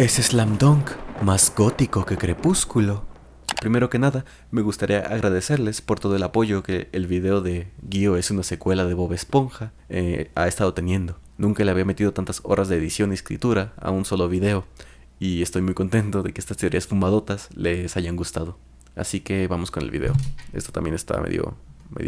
Es Slam Dunk, más gótico que Crepúsculo. Primero que nada, me gustaría agradecerles por todo el apoyo que el video de Gio es una secuela de Bob Esponja ha estado teniendo. Nunca le había metido tantas horas de edición y escritura a un solo video, y estoy muy contento de que estas teorías fumadotas les hayan gustado. Así que vamos con el video. Esto también está medio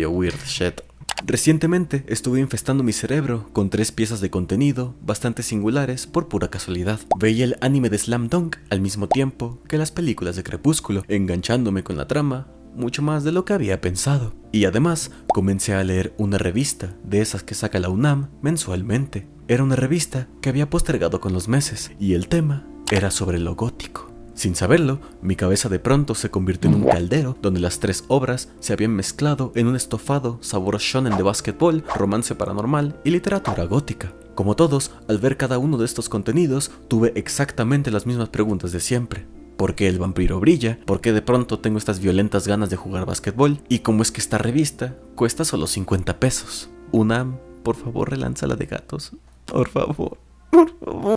weird shit. Recientemente estuve infestando mi cerebro con 3 piezas de contenido bastante singulares por pura casualidad. Veía el anime de Slam Dunk al mismo tiempo que las películas de Crepúsculo, enganchándome con la trama mucho más de lo que había pensado. Y además comencé a leer una revista de esas que saca la UNAM mensualmente. Era una revista que había postergado con los meses y el tema era sobre lo gótico. Sin saberlo, mi cabeza de pronto se convirtió en un caldero donde las 3 obras se habían mezclado en un estofado sabor shonen de básquetbol, romance paranormal y literatura gótica. Como todos, al ver cada uno de estos contenidos, tuve exactamente las mismas preguntas de siempre. ¿Por qué el vampiro brilla? ¿Por qué de pronto tengo estas violentas ganas de jugar básquetbol? ¿Y cómo es que esta revista cuesta solo 50 pesos? UNAM, por favor, relánzala de gatos. Por favor.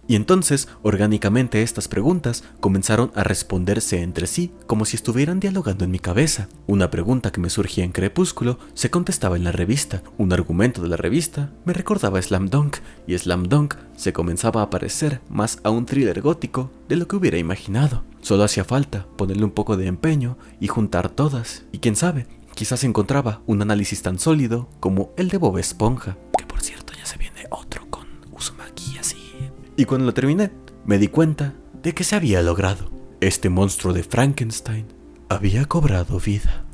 Y entonces, orgánicamente estas preguntas comenzaron a responderse entre sí como si estuvieran dialogando en mi cabeza. Una pregunta que me surgía en Crepúsculo se contestaba en la revista. Un argumento de la revista me recordaba a Slam Dunk, y Slam Dunk se comenzaba a parecer más a un thriller gótico de lo que hubiera imaginado. Solo hacía falta ponerle un poco de empeño y juntar todas. Y quién sabe, quizás encontraba un análisis tan sólido como el de Bob Esponja, que por cierto ya se viene otro con Uzumaki así. Y cuando lo terminé, me di cuenta de que se había logrado. Este monstruo de Frankenstein había cobrado vida.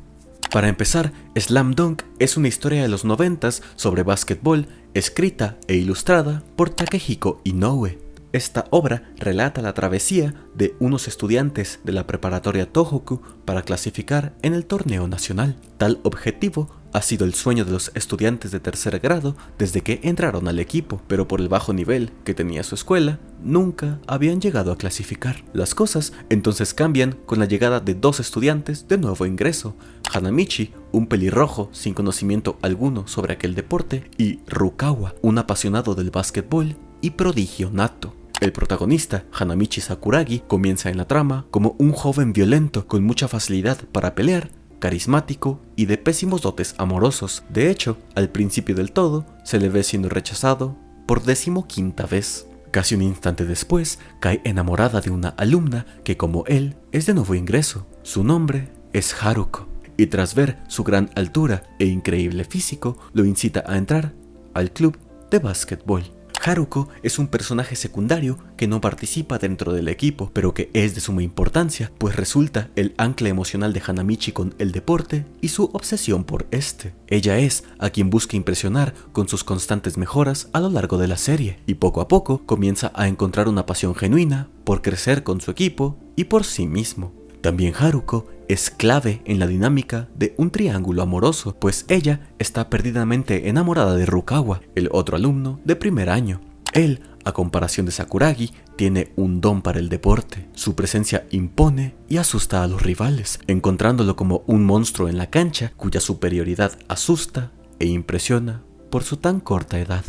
Para empezar, Slam Dunk es una historia de los 90s sobre básquetbol, escrita e ilustrada por Takehiko Inoue. Esta obra relata la travesía de unos estudiantes de la preparatoria Tohoku para clasificar en el torneo nacional. Tal objetivo ha sido el sueño de los estudiantes de tercer grado desde que entraron al equipo, pero por el bajo nivel que tenía su escuela, nunca habían llegado a clasificar. Las cosas entonces cambian con la llegada de 2 estudiantes de nuevo ingreso: Hanamichi, un pelirrojo sin conocimiento alguno sobre aquel deporte, y Rukawa, un apasionado del básquetbol y prodigio nato. El protagonista, Hanamichi Sakuragi, comienza en la trama como un joven violento con mucha facilidad para pelear, carismático y de pésimos dotes amorosos. De hecho, al principio del todo, se le ve siendo rechazado por 15ª vez. Casi un instante después, cae enamorada de una alumna que, como él, es de nuevo ingreso. Su nombre es Haruko, y tras ver su gran altura e increíble físico, lo incita a entrar al club de básquetbol. Haruko es un personaje secundario que no participa dentro del equipo, pero que es de suma importancia, pues resulta el ancla emocional de Hanamichi con el deporte y su obsesión por este. Ella es a quien busca impresionar con sus constantes mejoras a lo largo de la serie, y poco a poco comienza a encontrar una pasión genuina por crecer con su equipo y por sí mismo. También Haruko es clave en la dinámica de un triángulo amoroso, pues ella está perdidamente enamorada de Rukawa, el otro alumno de primer año. Él, a comparación de Sakuragi, tiene un don para el deporte. Su presencia impone y asusta a los rivales, encontrándolo como un monstruo en la cancha cuya superioridad asusta e impresiona por su tan corta edad.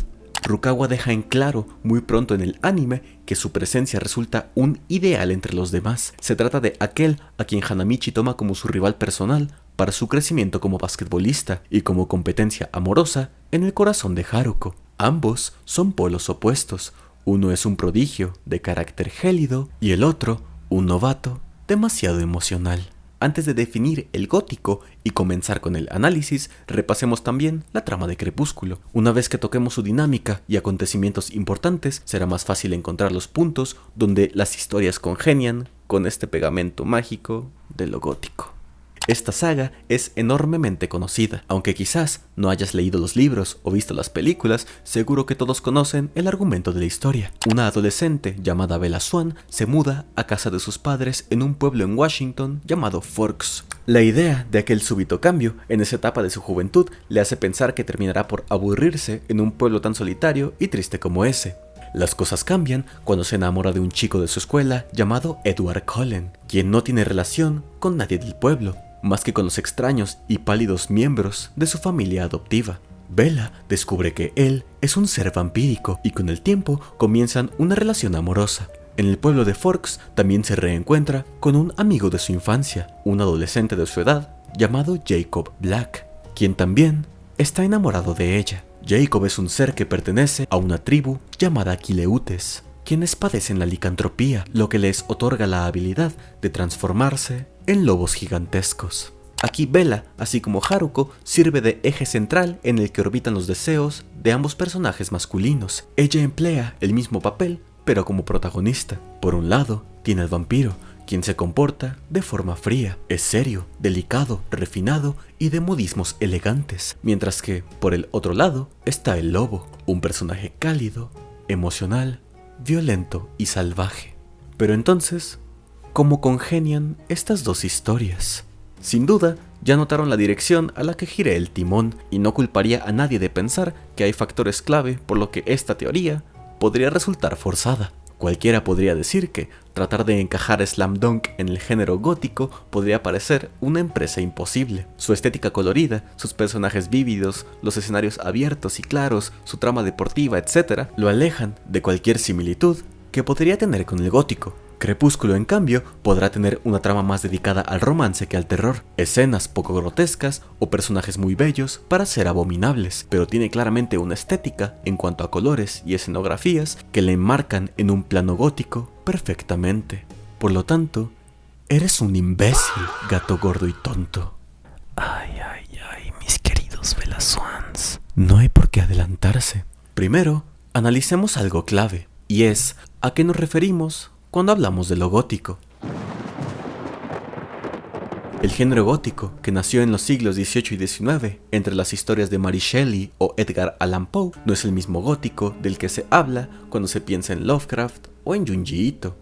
Rukawa deja en claro muy pronto en el anime que su presencia resulta un ideal entre los demás. Se trata de aquel a quien Hanamichi toma como su rival personal para su crecimiento como basquetbolista y como competencia amorosa en el corazón de Haruko. Ambos son polos opuestos. Uno es un prodigio de carácter gélido y el otro un novato demasiado emocional. Antes de definir el gótico y comenzar con el análisis, repasemos también la trama de Crepúsculo. Una vez que toquemos su dinámica y acontecimientos importantes, será más fácil encontrar los puntos donde las historias congenian con este pegamento mágico de lo gótico. Esta saga es enormemente conocida. Aunque quizás no hayas leído los libros o visto las películas, seguro que todos conocen el argumento de la historia. Una adolescente llamada Bella Swan se muda a casa de sus padres en un pueblo en Washington llamado Forks. La idea de aquel súbito cambio en esa etapa de su juventud le hace pensar que terminará por aburrirse en un pueblo tan solitario y triste como ese. Las cosas cambian cuando se enamora de un chico de su escuela llamado Edward Cullen, quien no tiene relación con nadie del pueblo, más que con los extraños y pálidos miembros de su familia adoptiva. Bella descubre que él es un ser vampírico y con el tiempo comienzan una relación amorosa. En el pueblo de Forks también se reencuentra con un amigo de su infancia, un adolescente de su edad llamado Jacob Black, quien también está enamorado de ella. Jacob es un ser que pertenece a una tribu llamada Quileutes, quienes padecen la licantropía, lo que les otorga la habilidad de transformarse en lobos gigantescos. Aquí Bella, así como Haruko, sirve de eje central en el que orbitan los deseos de ambos personajes masculinos. Ella emplea el mismo papel, pero como protagonista. Por un lado, tiene al vampiro, quien se comporta de forma fría, es serio, delicado, refinado y de modismos elegantes, mientras que, por el otro lado, está el lobo, un personaje cálido, emocional, violento y salvaje. Pero entonces, ¿cómo congenian estas dos historias? Sin duda, ya notaron la dirección a la que giré el timón y no culparía a nadie de pensar que hay factores clave por lo que esta teoría podría resultar forzada. Cualquiera podría decir que tratar de encajar Slam Dunk en el género gótico podría parecer una empresa imposible. Su estética colorida, sus personajes vívidos, los escenarios abiertos y claros, su trama deportiva, etc., lo alejan de cualquier similitud que podría tener con el gótico. Crepúsculo, en cambio, podrá tener una trama más dedicada al romance que al terror, escenas poco grotescas o personajes muy bellos para ser abominables, pero tiene claramente una estética en cuanto a colores y escenografías que le enmarcan en un plano gótico perfectamente. Por lo tanto, eres un imbécil, gato gordo y tonto. Ay, mis queridos Velaswans. No hay por qué adelantarse. Primero, analicemos algo clave, y es ¿a qué nos referimos cuando hablamos de lo gótico? El género gótico, que nació en los siglos XVIII y XIX, entre las historias de Mary Shelley o Edgar Allan Poe, no es el mismo gótico del que se habla cuando se piensa en Lovecraft o en Junji Ito,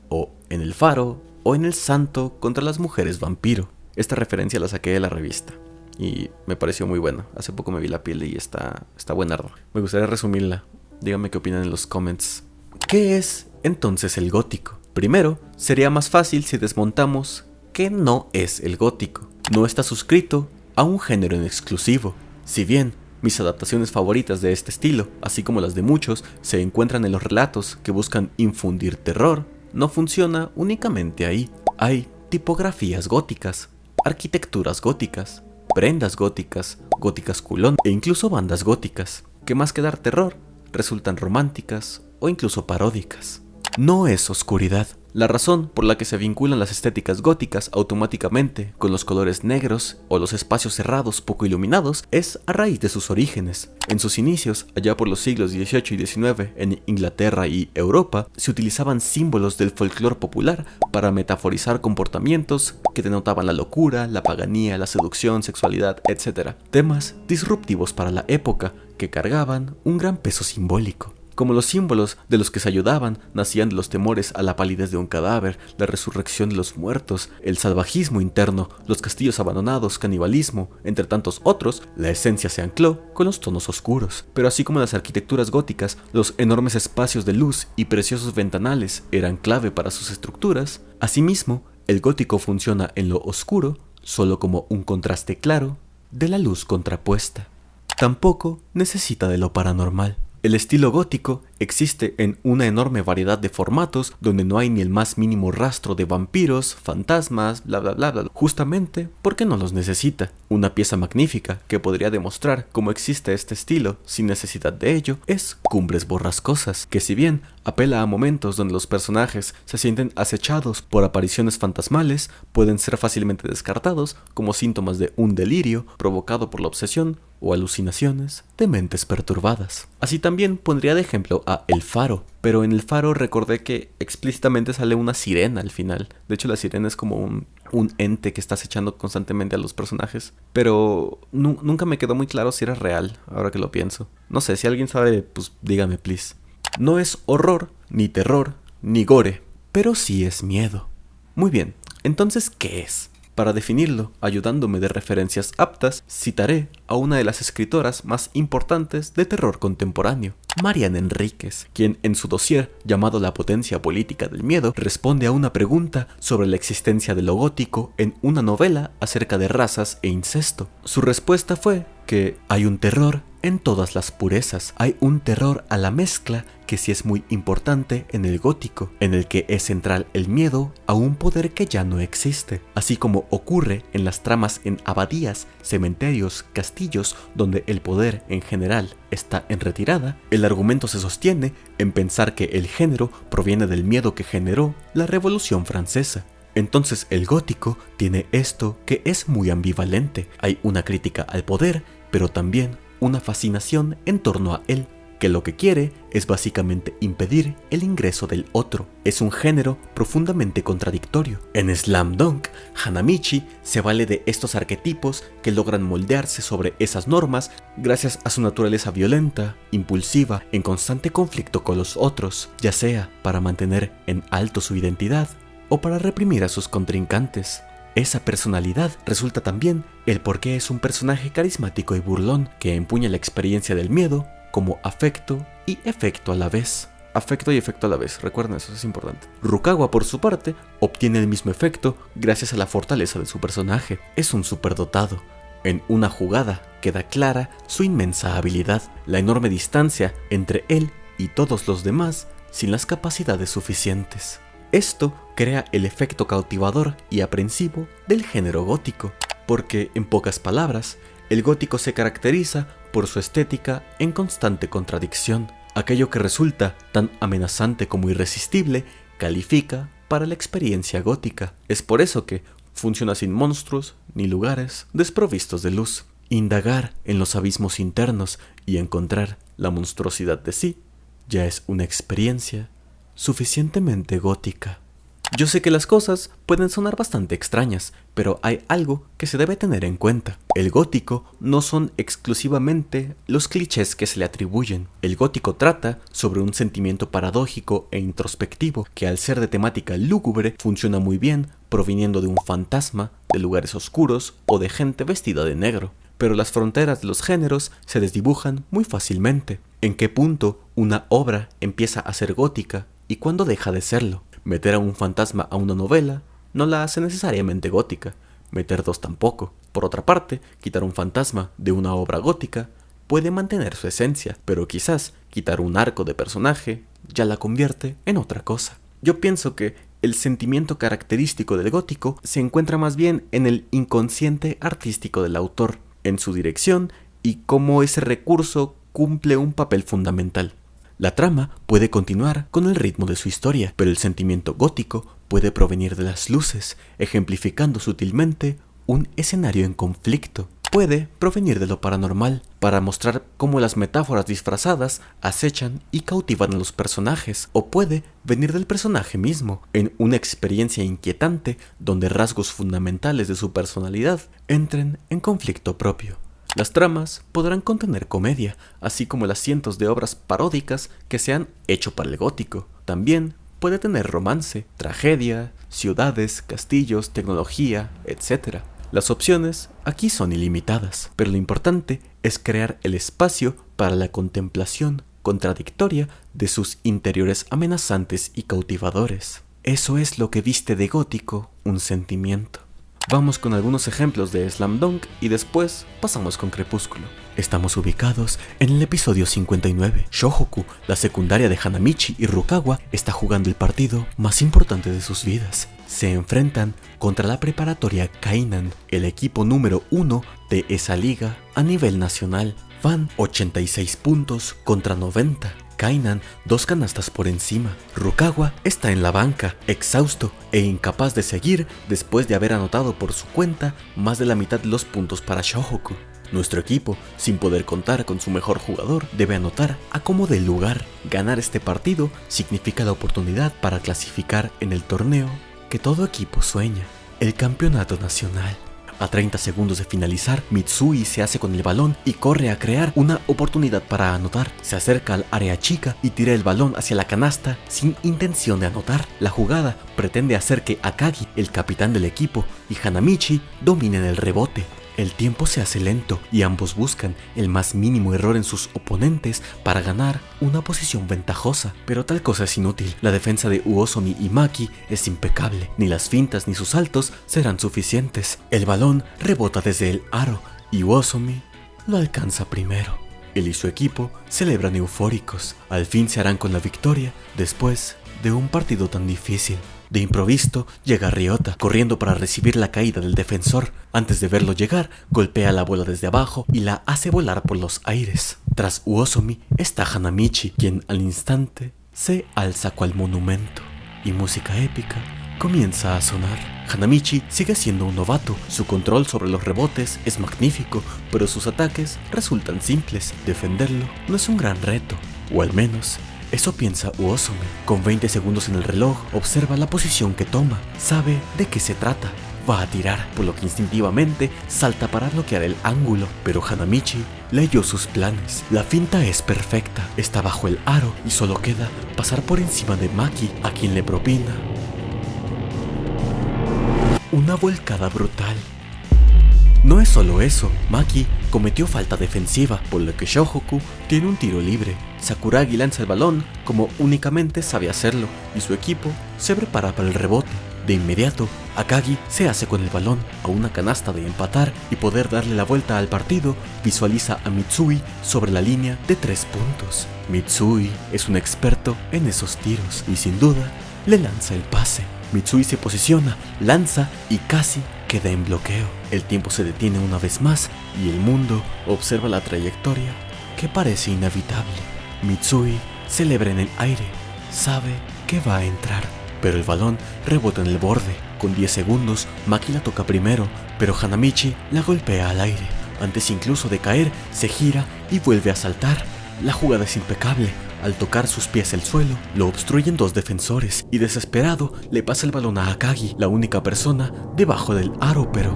o en El Faro, o en El Santo contra las mujeres vampiro. Esta referencia la saqué de la revista y me pareció muy buena. Hace poco me vi la piel y está buenarda. Me gustaría resumirla. Díganme qué opinan en los comments. ¿Qué es entonces el gótico? Primero, sería más fácil si desmontamos qué no es el gótico. No está suscrito a un género en exclusivo. Si bien mis adaptaciones favoritas de este estilo, así como las de muchos, se encuentran en los relatos que buscan infundir terror, no funciona únicamente ahí. Hay tipografías góticas, arquitecturas góticas, prendas góticas, góticas culón e incluso bandas góticas, que más que dar terror, resultan románticas o incluso paródicas. No es oscuridad. La razón por la que se vinculan las estéticas góticas automáticamente con los colores negros o los espacios cerrados poco iluminados es a raíz de sus orígenes. En sus inicios, allá por los siglos XVIII y XIX, en Inglaterra y Europa, se utilizaban símbolos del folclore popular para metaforizar comportamientos que denotaban la locura, la paganía, la seducción, sexualidad, etc. Temas disruptivos para la época que cargaban un gran peso simbólico. Como los símbolos de los que se ayudaban nacían de los temores a la palidez de un cadáver, la resurrección de los muertos, el salvajismo interno, los castillos abandonados, canibalismo, entre tantos otros, la esencia se ancló con los tonos oscuros. Pero así como las arquitecturas góticas, los enormes espacios de luz y preciosos ventanales eran clave para sus estructuras, asimismo, el gótico funciona en lo oscuro solo como un contraste claro de la luz contrapuesta. Tampoco necesita de lo paranormal. El estilo gótico existe en una enorme variedad de formatos donde no hay ni el más mínimo rastro de vampiros, fantasmas, bla bla bla bla, justamente porque no los necesita. Una pieza magnífica que podría demostrar cómo existe este estilo sin necesidad de ello es Cumbres Borrascosas, que si bien apela a momentos donde los personajes se sienten acechados por apariciones fantasmales, pueden ser fácilmente descartados como síntomas de un delirio provocado por la obsesión o alucinaciones de mentes perturbadas. Así también pondría de ejemplo a El Faro, pero en El Faro recordé que explícitamente sale una sirena al final. De hecho, la sirena es como un ente que está acechando constantemente a los personajes, pero nunca me quedó muy claro si era real, ahora que lo pienso. No sé, si alguien sabe, pues dígame please. No es horror, ni terror, ni gore, pero sí es miedo. Muy bien, entonces, ¿qué es? Para definirlo, ayudándome de referencias aptas, citaré a una de las escritoras más importantes de terror contemporáneo, Mariana Enríquez, quien en su dossier llamado La potencia política del miedo responde a una pregunta sobre la existencia de lo gótico en una novela acerca de razas e incesto. Su respuesta fue que hay un terror en todas las purezas. Hay un terror a la mezcla que sí es muy importante en el gótico, en el que es central el miedo a un poder que ya no existe, así como ocurre en las tramas en abadías, cementerios, castillos, donde el poder en general está en retirada. El argumento se sostiene en pensar que el género proviene del miedo que generó la Revolución Francesa. Entonces el gótico tiene esto que es muy ambivalente. Hay una crítica al poder, pero también una fascinación en torno a él, que lo que quiere es básicamente impedir el ingreso del otro. Es un género profundamente contradictorio. En Slam Dunk, Hanamichi se vale de estos arquetipos que logran moldearse sobre esas normas gracias a su naturaleza violenta, impulsiva, en constante conflicto con los otros, ya sea para mantener en alto su identidad o para reprimir a sus contrincantes. Esa personalidad resulta también el por qué es un personaje carismático y burlón que empuña la experiencia del miedo como afecto y efecto a la vez. Afecto y efecto a la vez, recuerden eso, es importante. Rukawa, por su parte, obtiene el mismo efecto gracias a la fortaleza de su personaje. Es un superdotado. En una jugada queda clara su inmensa habilidad, la enorme distancia entre él y todos los demás sin las capacidades suficientes. Esto crea el efecto cautivador y aprensivo del género gótico, porque, en pocas palabras, el gótico se caracteriza por su estética en constante contradicción. Aquello que resulta tan amenazante como irresistible califica para la experiencia gótica. Es por eso que funciona sin monstruos ni lugares desprovistos de luz. Indagar en los abismos internos y encontrar la monstruosidad de sí ya es una experiencia suficientemente gótica. Yo sé que las cosas pueden sonar bastante extrañas, pero hay algo que se debe tener en cuenta. El gótico no son exclusivamente los clichés que se le atribuyen. El gótico trata sobre un sentimiento paradójico e introspectivo que, al ser de temática lúgubre, funciona muy bien proviniendo de un fantasma, de lugares oscuros o de gente vestida de negro. Pero las fronteras de los géneros se desdibujan muy fácilmente. ¿En qué punto una obra empieza a ser gótica y cuándo deja de serlo? Meter a un fantasma a una novela no la hace necesariamente gótica, meter dos tampoco. Por otra parte, quitar un fantasma de una obra gótica puede mantener su esencia, pero quizás quitar un arco de personaje ya la convierte en otra cosa. Yo pienso que el sentimiento característico del gótico se encuentra más bien en el inconsciente artístico del autor, en su dirección y cómo ese recurso cumple un papel fundamental. La trama puede continuar con el ritmo de su historia, pero el sentimiento gótico puede provenir de las luces, ejemplificando sutilmente un escenario en conflicto. Puede provenir de lo paranormal, para mostrar cómo las metáforas disfrazadas acechan y cautivan a los personajes, o puede venir del personaje mismo, en una experiencia inquietante donde rasgos fundamentales de su personalidad entren en conflicto propio. Las tramas podrán contener comedia, así como las cientos de obras paródicas que se han hecho para el gótico. También puede tener romance, tragedia, ciudades, castillos, tecnología, etc. Las opciones aquí son ilimitadas, pero lo importante es crear el espacio para la contemplación contradictoria de sus interiores amenazantes y cautivadores. Eso es lo que viste de gótico un sentimiento. Vamos con algunos ejemplos de Slam Dunk y después pasamos con Crepúsculo. Estamos ubicados en el episodio 59. Shōhoku, la secundaria de Hanamichi y Rukawa, está jugando el partido más importante de sus vidas. Se enfrentan contra la preparatoria Kainan, el equipo número 1 de esa liga a nivel nacional. Van 86 puntos contra 90. Kainan 2 canastas por encima. Rukawa está en la banca, exhausto e incapaz de seguir después de haber anotado por su cuenta más de la mitad de los puntos para Shōhoku. Nuestro equipo, sin poder contar con su mejor jugador, debe anotar a como dé lugar. Ganar este partido significa la oportunidad para clasificar en el torneo que todo equipo sueña, el campeonato nacional. A 30 segundos de finalizar, Mitsui se hace con el balón y corre a crear una oportunidad para anotar. Se acerca al área chica y tira el balón hacia la canasta sin intención de anotar. La jugada pretende hacer que Akagi, el capitán del equipo, y Hanamichi dominen el rebote. El tiempo se hace lento y ambos buscan el más mínimo error en sus oponentes para ganar una posición ventajosa, pero tal cosa es inútil. La defensa de Uosomi y Maki es impecable, ni las fintas ni sus saltos serán suficientes. El balón rebota desde el aro y Uosomi lo alcanza primero. Él y su equipo celebran eufóricos. Al fin se harán con la victoria después de un partido tan difícil. De improviso llega Ryota, corriendo para recibir la caída del defensor. Antes de verlo llegar, golpea la bola desde abajo y la hace volar por los aires. Tras Uosomi está Hanamichi, quien al instante se alza cual monumento. Y música épica comienza a sonar. Hanamichi sigue siendo un novato, su control sobre los rebotes es magnífico, pero sus ataques resultan simples. Defenderlo no es un gran reto, o al menos eso piensa Uosomi. Con 20 segundos en el reloj, observa la posición que toma, sabe de qué se trata. Va a tirar, por lo que instintivamente salta para bloquear el ángulo, pero Hanamichi leyó sus planes. La finta es perfecta, está bajo el aro y solo queda pasar por encima de Maki, a quien le propina una volcada brutal. No es solo eso, Maki cometió falta defensiva, por lo que Shohoku tiene un tiro libre. Sakuragi lanza el balón como únicamente sabe hacerlo, y su equipo se prepara para el rebote. De inmediato, Akagi se hace con el balón. A una canasta de empatar y poder darle la vuelta al partido, visualiza a Mitsui sobre la línea de 3 puntos. Mitsui es un experto en esos tiros y sin duda le lanza el pase. Mitsui se posiciona, lanza y casi queda en bloqueo. El tiempo se detiene una vez más y el mundo observa la trayectoria que parece inevitable. Mitsui celebra en el aire, sabe que va a entrar, pero el balón rebota en el borde. Con 10 segundos, Maki la toca primero, pero Hanamichi la golpea al aire. Antes incluso de caer, se gira y vuelve a saltar. La jugada es impecable. Al tocar sus pies el suelo, lo obstruyen 2 defensores y desesperado le pasa el balón a Akagi, la única persona debajo del aro, pero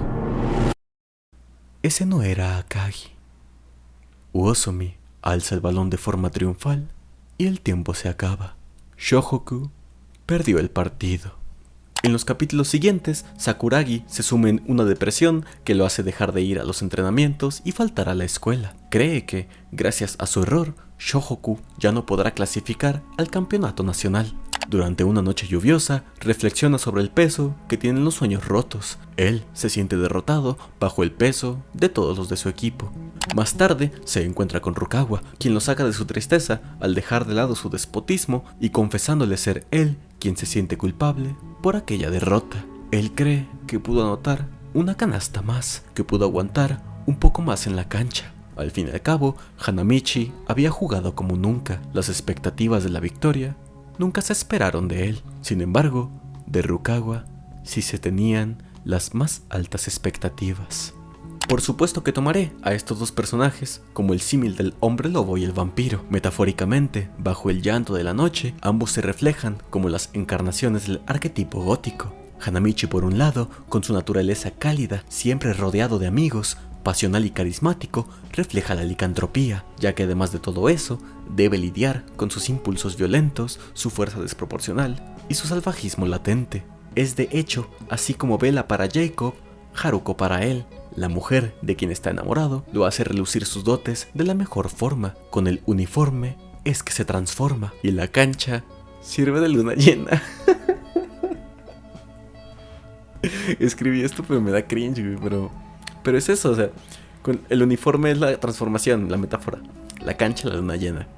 ese no era Akagi. Uosomi alza el balón de forma triunfal y el tiempo se acaba. Shohoku perdió el partido. En los capítulos siguientes, Sakuragi se suma en una depresión que lo hace dejar de ir a los entrenamientos y faltar a la escuela. Cree que, gracias a su error, Shohoku ya no podrá clasificar al campeonato nacional. Durante una noche lluviosa, reflexiona sobre el peso que tienen los sueños rotos. Él se siente derrotado bajo el peso de todos los de su equipo. Más tarde, se encuentra con Rukawa, quien lo saca de su tristeza al dejar de lado su despotismo y confesándole ser él quien se siente culpable por aquella derrota. Él cree que pudo anotar una canasta más, que pudo aguantar un poco más en la cancha. Al fin y al cabo, Hanamichi había jugado como nunca. Las expectativas de la victoria nunca se esperaron de él. Sin embargo, de Rukawa sí se tenían las más altas expectativas. Por supuesto que tomaré a estos 2 personajes como el símil del hombre lobo y el vampiro. Metafóricamente, bajo el llanto de la noche, ambos se reflejan como las encarnaciones del arquetipo gótico. Hanamichi por un lado, con su naturaleza cálida, siempre rodeado de amigos, pasional y carismático, refleja la licantropía, ya que además de todo eso, debe lidiar con sus impulsos violentos, su fuerza desproporcional y su salvajismo latente. Es de hecho, así como Bella para Jacob, Haruko para él. La mujer de quien está enamorado lo hace relucir sus dotes de la mejor forma. Con el uniforme es que se transforma y la cancha sirve de luna llena. Escribí esto pero me da cringe, pero es eso, o sea, con el uniforme es la transformación, la metáfora. La cancha, la luna llena.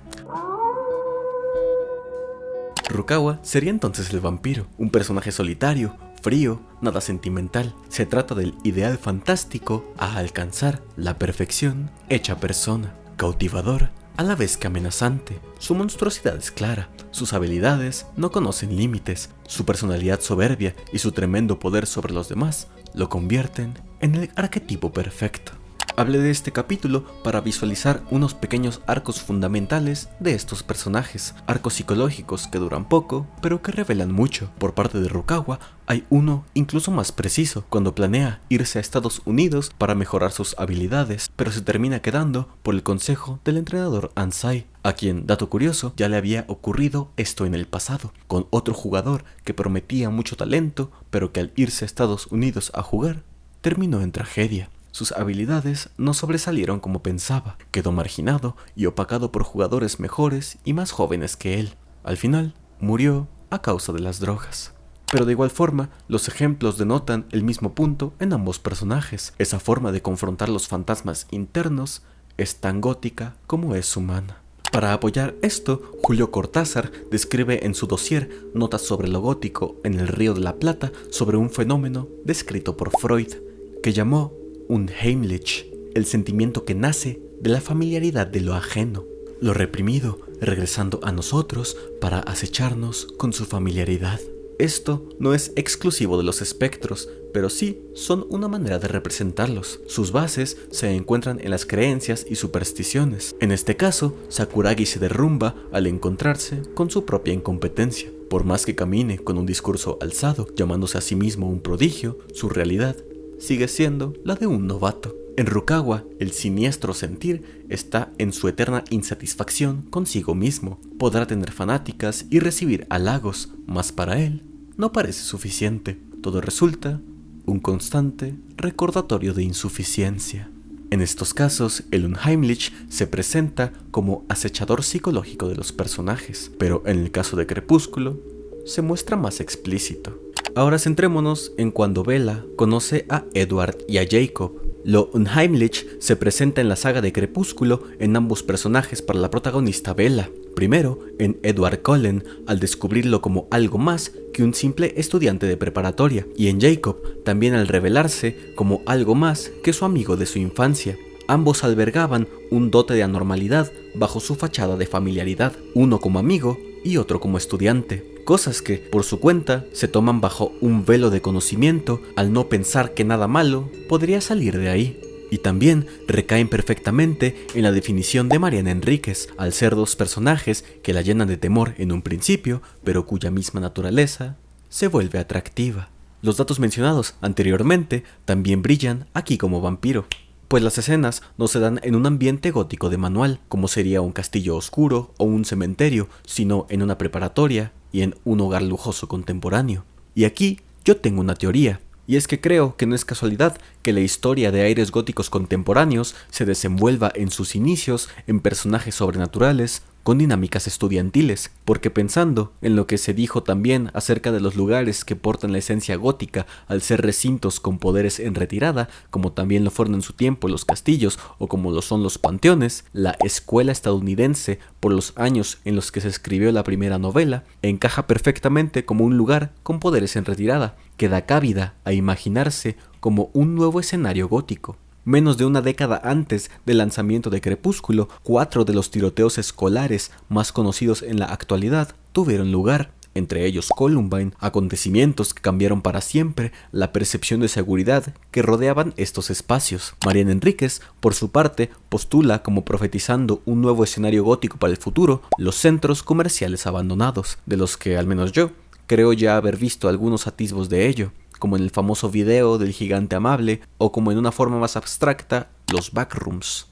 Rukawa sería entonces el vampiro, un personaje solitario, frío, nada sentimental. Se trata del ideal fantástico a alcanzar, la perfección hecha persona, cautivador a la vez que amenazante. Su monstruosidad es clara, sus habilidades no conocen límites, su personalidad soberbia y su tremendo poder sobre los demás lo convierten en el arquetipo perfecto. Hablé de este capítulo para visualizar unos pequeños arcos fundamentales de estos personajes, arcos psicológicos que duran poco, pero que revelan mucho. Por parte de Rukawa hay uno incluso más preciso, cuando planea irse a Estados Unidos para mejorar sus habilidades, pero se termina quedando por el consejo del entrenador Ansai, a quien, dato curioso, ya le había ocurrido esto en el pasado, con otro jugador que prometía mucho talento, pero que al irse a Estados Unidos a jugar, terminó en tragedia. Sus habilidades no sobresalieron como pensaba, quedó marginado y opacado por jugadores mejores y más jóvenes que él. Al final, murió a causa de las drogas. Pero de igual forma, los ejemplos denotan el mismo punto en ambos personajes, esa forma de confrontar los fantasmas internos es tan gótica como es humana. Para apoyar esto, Julio Cortázar describe en su dossier notas sobre lo gótico en el Río de la Plata sobre un fenómeno descrito por Freud, que llamó un Heimlich, el sentimiento que nace de la familiaridad de lo ajeno, lo reprimido regresando a nosotros para acecharnos con su familiaridad. Esto no es exclusivo de los espectros, pero sí son una manera de representarlos. Sus bases se encuentran en las creencias y supersticiones. En este caso, Sakuragi se derrumba al encontrarse con su propia incompetencia. Por más que camine con un discurso alzado, llamándose a sí mismo un prodigio, su realidad sigue siendo la de un novato. En Rukawa, el siniestro sentir está en su eterna insatisfacción consigo mismo. Podrá tener fanáticas y recibir halagos, mas para él no parece suficiente. Todo resulta un constante recordatorio de insuficiencia. En estos casos, el Unheimlich se presenta como acechador psicológico de los personajes, pero en el caso de Crepúsculo, se muestra más explícito. Ahora centrémonos en cuando Bella conoce a Edward y a Jacob. Lo Unheimlich se presenta en la saga de Crepúsculo en ambos personajes para la protagonista Bella. Primero, en Edward Cullen, al descubrirlo como algo más que un simple estudiante de preparatoria, y en Jacob, también al revelarse como algo más que su amigo de su infancia. Ambos albergaban un dote de anormalidad bajo su fachada de familiaridad, uno como amigo y otro como estudiante. Cosas que, por su cuenta, se toman bajo un velo de conocimiento al no pensar que nada malo podría salir de ahí. Y también recaen perfectamente en la definición de Mariana Enríquez, al ser dos personajes que la llenan de temor en un principio, pero cuya misma naturaleza se vuelve atractiva. Los datos mencionados anteriormente también brillan aquí como vampiro, pues las escenas no se dan en un ambiente gótico de manual, como sería un castillo oscuro o un cementerio, sino en una preparatoria y en un hogar lujoso contemporáneo. Y aquí yo tengo una teoría, y es que creo que no es casualidad que la historia de aires góticos contemporáneos se desenvuelva en sus inicios en personajes sobrenaturales con dinámicas estudiantiles, porque pensando en lo que se dijo también acerca de los lugares que portan la esencia gótica al ser recintos con poderes en retirada, como también lo fueron en su tiempo los castillos o como lo son los panteones, la escuela estadounidense por los años en los que se escribió la primera novela, encaja perfectamente como un lugar con poderes en retirada, que da cabida a imaginarse como un nuevo escenario gótico. Menos de una década antes del lanzamiento de Crepúsculo, 4 de los tiroteos escolares más conocidos en la actualidad tuvieron lugar, entre ellos Columbine, acontecimientos que cambiaron para siempre la percepción de seguridad que rodeaban estos espacios. Mariana Enríquez, por su parte, postula como profetizando un nuevo escenario gótico para el futuro, los centros comerciales abandonados, de los que al menos yo creo ya haber visto algunos atisbos de ello, como en el famoso video del gigante amable, o como en una forma más abstracta, los backrooms.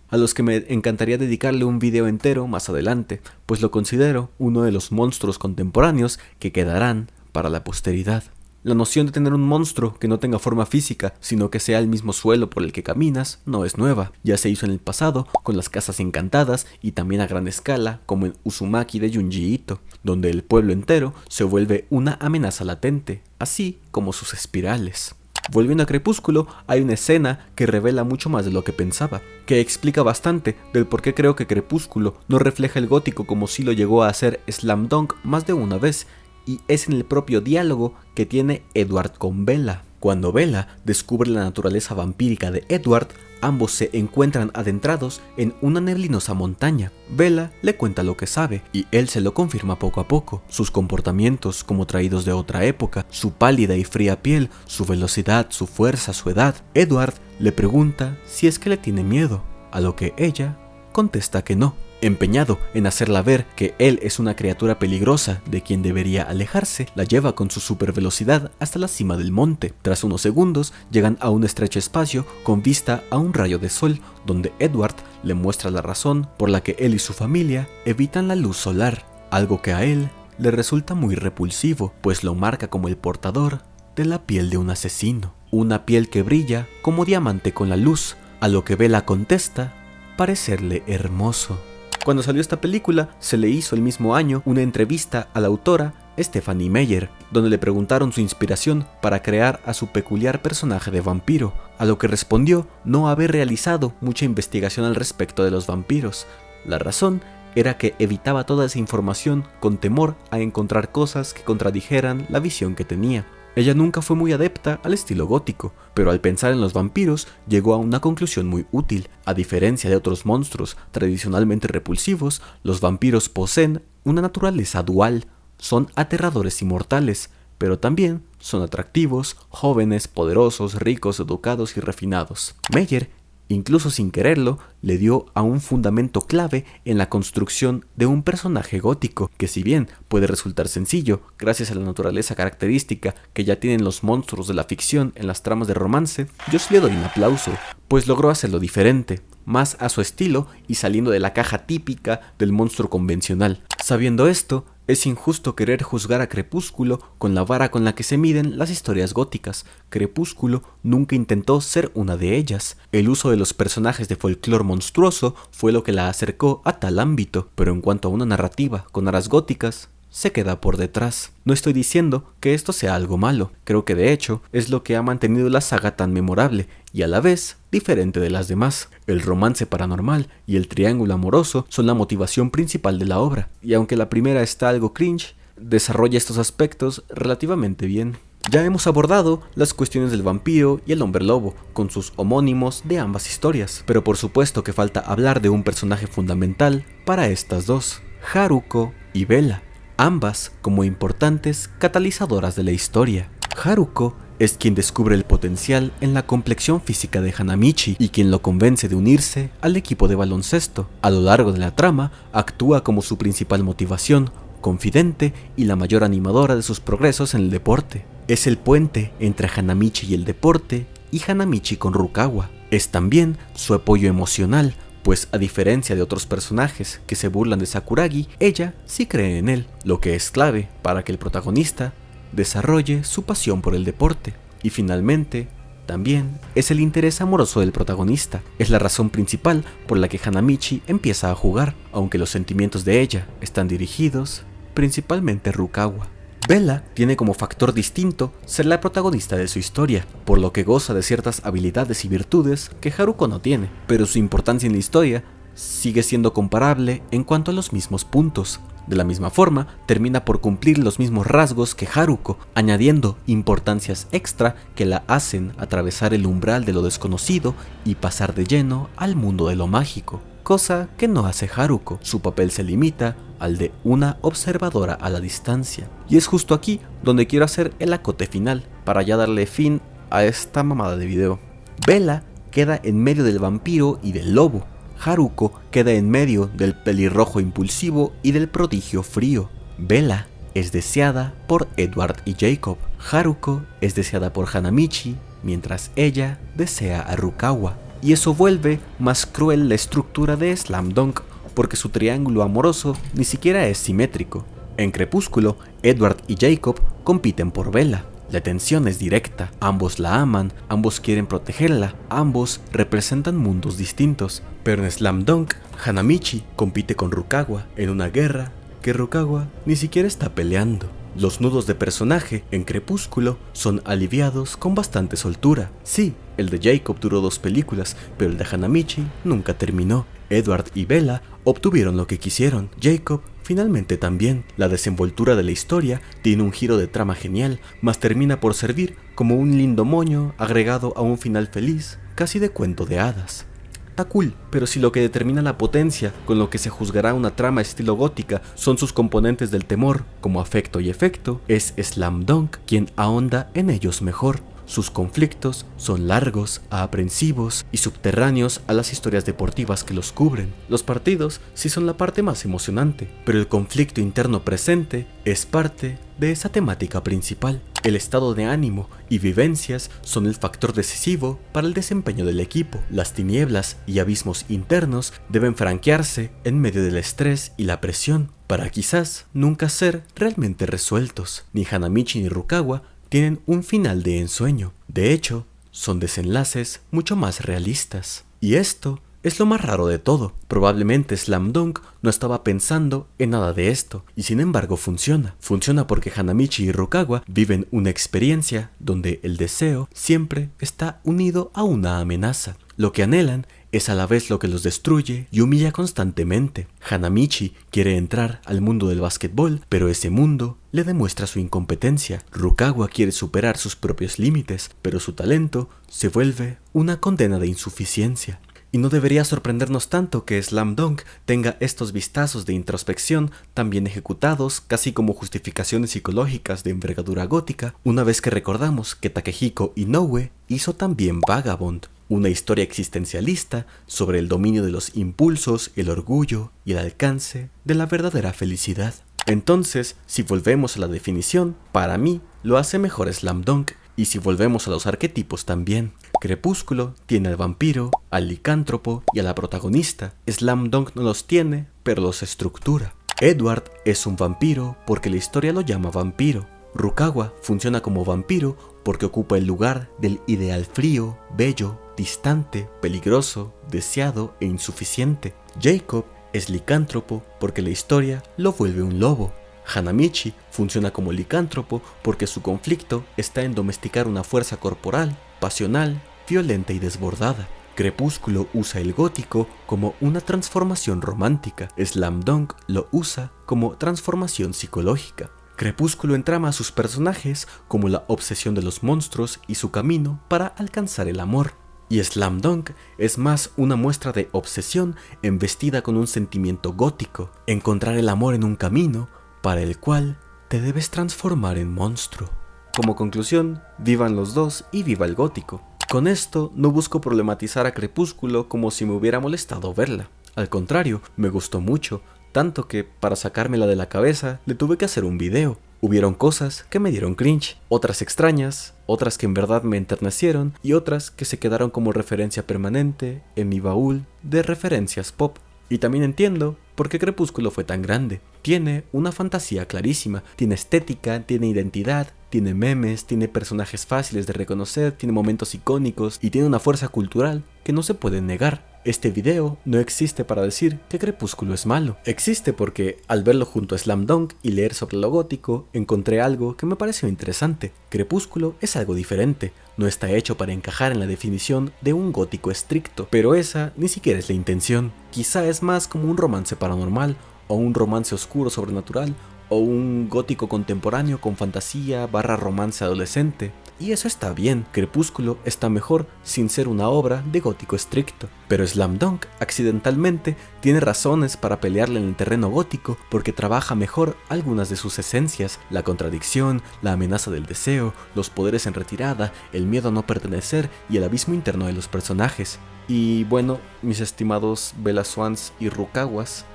A los que me encantaría dedicarle un video entero más adelante, pues lo considero uno de los monstruos contemporáneos que quedarán para la posteridad. La noción de tener un monstruo que no tenga forma física, sino que sea el mismo suelo por el que caminas, no es nueva. Ya se hizo en el pasado con las casas encantadas y también a gran escala, como en Uzumaki de Junji Ito, donde el pueblo entero se vuelve una amenaza latente, así como sus espirales. Volviendo a Crepúsculo, hay una escena que revela mucho más de lo que pensaba, que explica bastante del por qué creo que Crepúsculo no refleja el gótico como sí lo llegó a hacer Slam Dunk más de una vez, y es en el propio diálogo que tiene Edward con Bella. Cuando Bella descubre la naturaleza vampírica de Edward, ambos se encuentran adentrados en una neblinosa montaña. Bella le cuenta lo que sabe, y él se lo confirma poco a poco. Sus comportamientos como traídos de otra época, su pálida y fría piel, su velocidad, su fuerza, su edad. Edward le pregunta si es que le tiene miedo, a lo que ella contesta que no. Empeñado en hacerla ver que él es una criatura peligrosa de quien debería alejarse, la lleva con su supervelocidad hasta la cima del monte. Tras unos segundos, llegan a un estrecho espacio con vista a un rayo de sol, donde Edward le muestra la razón por la que él y su familia evitan la luz solar, algo que a él le resulta muy repulsivo, pues lo marca como el portador de la piel de un asesino, una piel que brilla como diamante con la luz, a lo que Bella contesta parecerle hermoso. Cuando salió esta película, se le hizo el mismo año una entrevista a la autora Stephanie Meyer, donde le preguntaron su inspiración para crear a su peculiar personaje de vampiro, a lo que respondió no haber realizado mucha investigación al respecto de los vampiros. La razón era que evitaba toda esa información con temor a encontrar cosas que contradijeran la visión que tenía. Ella nunca fue muy adepta al estilo gótico, pero al pensar en los vampiros llegó a una conclusión muy útil. A diferencia de otros monstruos tradicionalmente repulsivos, los vampiros poseen una naturaleza dual. Son aterradores y mortales, pero también son atractivos, jóvenes, poderosos, ricos, educados y refinados. Meyer, incluso sin quererlo, le dio a un fundamento clave en la construcción de un personaje gótico, que si bien puede resultar sencillo, gracias a la naturaleza característica que ya tienen los monstruos de la ficción en las tramas de romance, yo sí le doy un aplauso, pues logró hacerlo diferente, más a su estilo y saliendo de la caja típica del monstruo convencional. Sabiendo esto, es injusto querer juzgar a Crepúsculo con la vara con la que se miden las historias góticas. Crepúsculo nunca intentó ser una de ellas. El uso de los personajes de folclore monstruoso fue lo que la acercó a tal ámbito, pero en cuanto a una narrativa con aras góticas, se queda por detrás. No estoy diciendo que esto sea algo malo, creo que de hecho es lo que ha mantenido la saga tan memorable y a la vez diferente de las demás. El romance paranormal y el triángulo amoroso son la motivación principal de la obra, y aunque la primera está algo cringe, desarrolla estos aspectos relativamente bien. Ya hemos abordado las cuestiones del vampiro y el hombre lobo, con sus homónimos de ambas historias, pero por supuesto que falta hablar de un personaje fundamental para estas dos, Haruko y Bella, ambas como importantes catalizadoras de la historia. Haruko es quien descubre el potencial en la complexión física de Hanamichi y quien lo convence de unirse al equipo de baloncesto. A lo largo de la trama, actúa como su principal motivación, confidente y la mayor animadora de sus progresos en el deporte. Es el puente entre Hanamichi y el deporte y Hanamichi con Rukawa. Es también su apoyo emocional, pues a diferencia de otros personajes que se burlan de Sakuragi, ella sí cree en él, lo que es clave para que el protagonista desarrolle su pasión por el deporte. Y finalmente, también es el interés amoroso del protagonista. Es la razón principal por la que Hanamichi empieza a jugar, aunque los sentimientos de ella están dirigidos principalmente a Rukawa. Bella tiene como factor distinto ser la protagonista de su historia, por lo que goza de ciertas habilidades y virtudes que Haruko no tiene, pero su importancia en la historia sigue siendo comparable en cuanto a los mismos puntos. De la misma forma, termina por cumplir los mismos rasgos que Haruko, añadiendo importancias extra que la hacen atravesar el umbral de lo desconocido y pasar de lleno al mundo de lo mágico, cosa que no hace Haruko. Su papel se limita al de una observadora a la distancia. Y es justo aquí donde quiero hacer el acote final, para ya darle fin a esta mamada de video. Bella queda en medio del vampiro y del lobo. Haruko queda en medio del pelirrojo impulsivo y del prodigio frío. Bella es deseada por Edward y Jacob. Haruko es deseada por Hanamichi, mientras ella desea a Rukawa. Y eso vuelve más cruel la estructura de Slam Dunk, porque su triángulo amoroso ni siquiera es simétrico. En Crepúsculo, Edward y Jacob compiten por Bella. La tensión es directa, ambos la aman, ambos quieren protegerla, ambos representan mundos distintos. Pero en Slam Dunk, Hanamichi compite con Rukawa en una guerra que Rukawa ni siquiera está peleando. Los nudos de personaje en Crepúsculo son aliviados con bastante soltura. Sí, el de Jacob duró 2 películas, pero el de Hanamichi nunca terminó. Edward y Bella obtuvieron lo que quisieron, Jacob finalmente también. La desenvoltura de la historia tiene un giro de trama genial, mas termina por servir como un lindo moño agregado a un final feliz, casi de cuento de hadas. Está cool, pero si lo que determina la potencia con lo que se juzgará una trama estilo gótica son sus componentes del temor, como afecto y efecto, es Slam Dunk quien ahonda en ellos mejor. Sus conflictos son largos, aprensivos y subterráneos a las historias deportivas que los cubren. Los partidos sí son la parte más emocionante, pero el conflicto interno presente es parte de esa temática principal. El estado de ánimo y vivencias son el factor decisivo para el desempeño del equipo. Las tinieblas y abismos internos deben franquearse en medio del estrés y la presión, para quizás nunca ser realmente resueltos. Ni Hanamichi ni Rukawa tienen un final de ensueño. De hecho, son desenlaces mucho más realistas. Y esto Es lo más raro de todo. Probablemente Slam Dunk no estaba pensando en nada de esto, y sin embargo funciona. Funciona porque Hanamichi y Rukawa viven una experiencia donde el deseo siempre está unido a una amenaza. Lo que anhelan es a la vez lo que los destruye y humilla constantemente. Hanamichi quiere entrar al mundo del básquetbol, pero ese mundo le demuestra su incompetencia. Rukawa quiere superar sus propios límites, pero su talento se vuelve una condena de insuficiencia. Y no debería sorprendernos tanto que Slam Dunk tenga estos vistazos de introspección tan bien ejecutados, casi como justificaciones psicológicas de envergadura gótica, una vez que recordamos que Takehiko Inoue hizo también Vagabond, una historia existencialista sobre el dominio de los impulsos, el orgullo y el alcance de la verdadera felicidad. Entonces, si volvemos a la definición, para mí lo hace mejor Slam Dunk, y si volvemos a los arquetipos también. Crepúsculo tiene al vampiro, al licántropo y a la protagonista. Slam Dunk no los tiene, pero los estructura. Edward es un vampiro porque la historia lo llama vampiro. Rukawa funciona como vampiro porque ocupa el lugar del ideal frío, bello, distante, peligroso, deseado e insuficiente. Jacob es licántropo porque la historia lo vuelve un lobo. Hanamichi funciona como licántropo porque su conflicto está en domesticar una fuerza corporal, pasional, violenta y desbordada. Crepúsculo usa el gótico como una transformación romántica. Slam Dunk lo usa como transformación psicológica. Crepúsculo entrama a sus personajes como la obsesión de los monstruos y su camino para alcanzar el amor. Y Slam Dunk es más una muestra de obsesión embestida con un sentimiento gótico. Encontrar el amor en un camino para el cual te debes transformar en monstruo. Como conclusión, vivan los dos y viva el gótico. Con esto no busco problematizar a Crepúsculo como si me hubiera molestado verla. Al contrario, me gustó mucho, tanto que para sacármela de la cabeza le tuve que hacer un video. Hubieron cosas que me dieron cringe, otras extrañas, otras que en verdad me enternecieron y otras que se quedaron como referencia permanente en mi baúl de referencias pop. Y también entiendo por qué Crepúsculo fue tan grande. Tiene una fantasía clarísima, tiene estética, tiene identidad, tiene memes, tiene personajes fáciles de reconocer, tiene momentos icónicos y tiene una fuerza cultural que no se puede negar. Este video no existe para decir que Crepúsculo es malo. Existe porque al verlo junto a Slam Dunk y leer sobre lo gótico, encontré algo que me pareció interesante. Crepúsculo es algo diferente, no está hecho para encajar en la definición de un gótico estricto, pero esa ni siquiera es la intención. Quizá es más como un romance paranormal, o un romance oscuro sobrenatural, o un gótico contemporáneo con fantasía / romance adolescente. Y eso está bien, Crepúsculo está mejor sin ser una obra de gótico estricto. Pero Slam Dunk, accidentalmente, tiene razones para pelearle en el terreno gótico porque trabaja mejor algunas de sus esencias: la contradicción, la amenaza del deseo, los poderes en retirada, el miedo a no pertenecer y el abismo interno de los personajes. Y bueno, mis estimados Bella Swans y Rukawas,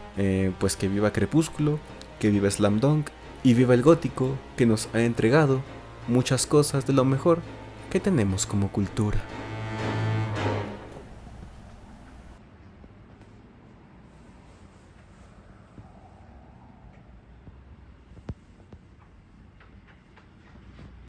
pues que viva Crepúsculo, que viva Slam Dunk y viva el gótico que nos ha entregado muchas cosas de lo mejor que tenemos como cultura.